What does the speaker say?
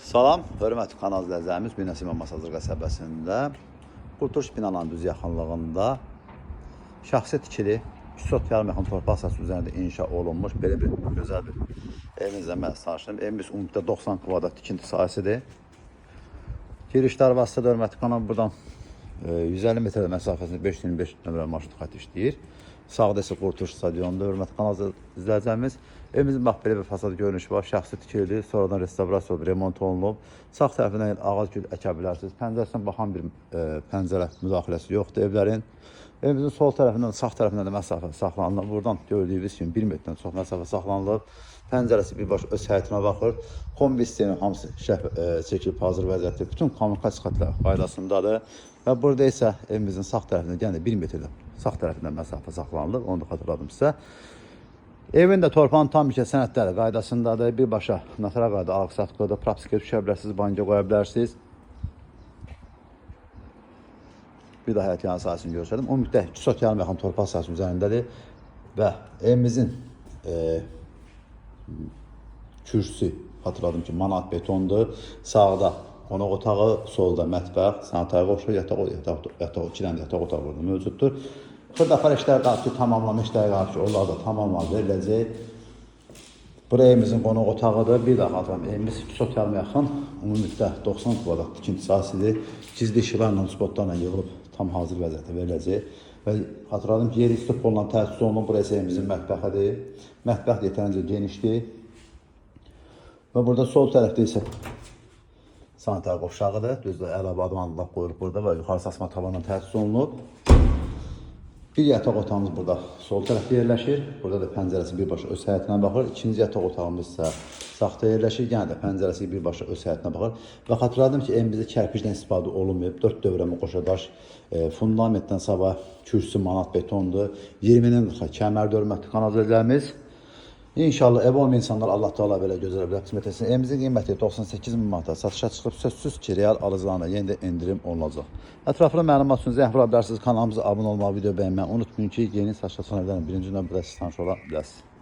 Salam, hörmətli kanal izləyicilərimiz, Günəsimə Masazır qəsəbəsində Qurtuluş binalarının düz yaxınlığında şəxsi tikili 300 yaxın torpaq sahəsi üzərində inşa olunmuş belə bir gözəl bir evinizlə mən tanışdım. Evimiz ümumilikdə 90 kvadrat tikinti sahəsidir. Girişlər vasitədə hörmətli kanal buradan 150 metr məsafəsində 525 nömrəli marşrut xətti işləyir. Sağda isə Qurtuluş stadionunda hörmətli kanal izləyicilərimiz. Evimizin bax belə bir fasad görünüşü var. Şəxsi tikilidir. Sonradan restavrasiya olub, remont olunub. Sağ tərəfindən ağac gül əkə bilərsiniz. Pəncərəsindən baxan bir pəncərə müdaxiləsi yoxdur evlərin. Evimizin sol tərəfindən, sağ tərəfindən də məsafə saxlanılıb. Buradan gördüyünüz kimi 1 metrdən çox məsafə saxlanılıb. Pəncərəsi birbaşa öz həyətinə baxır. Kombi sistemi hamısı çəkilib hazır vəziyyətdə. Bütün kommunikasiya xətləri qaydasındadır. Və burada isə evimizin sağ tərəfindən, yəni 1 metrdən sağ tərəfindən məsafə saxlanılıb. Onu da xatırladım sizə. Evin də torpağın tam mülkiyyət sənədləri qaydasındadır. Birbaşa notara qayda, alqı-satqıda, propiskaya düşə bilərsiniz, banka qoya bilərsiniz. Bir daha həyət yanı sahəsini görsədim. Ümumilikdə 200 yaxın torpaq sahəsi üzərindədir. Və evimizin kürsüsü, xatırladım ki, manat betondur. Sağda qonaq otağı, solda mətbəx, sanitariya qoşulu, yataq 2 dənə yataq otağı burada mövcuddur. Xırdapar işlər qalıb ki, tamamlama işləri qalıb ki, onlar da tamamlanıb veriləcək. Bura evimizin qonaq otağıdır. Bir daha xatırladım, evimiz 200 yaxın, ümumilikdə 90 kvadrat tikinti sahəsidir. Gizli işıqlarla, spotlarla yığılıb tam hazır vəziyyətə veriləcək. Və xatırladım ki, yeri üstü polla təsis olunub. Burası evimizin mətbəxidir. Mətbəx yetərincə genişdir. Və burada sol tərəfdə isə sanitar qovşağıdır. Düzdür, əlavə adamlar qoyulub burada və yuxarı asma tavanla təsis olunub. Bir yataq otağımız burada sol tərəfdə yerləşir. Burada da pəncərəsi birbaşa öz həyətinə baxır. İkinci yataq otağımız isə sağda yerləşir. Yenə də pəncərəsi birbaşa öz həyətinə baxır. Və xatırladım ki, evimizdə kərpicdən istifadə olunmayıb. 4 dövrəmə qoşadaş, fundamentdən sabah kürsü manat betondur. 20-nin kəmərdə hörmətli kanal izləyicilərimiz. İnşallah ev olmayan insanlar Allah Teala belə gözəl bir qismət etsin. Evimizin qiyməti 98 min manata satışa çıxıb, sözsüz ki, real alıcılarına yeni də endirim olunacaq. Ətraflı məlumat üçün zəng vura bilərsiniz. Kanalımıza abunə olmağı, video bəyənməyi unutmayın ki, yeni satışa son evlərin birinci növbədə siz tanış ola bilərsiniz.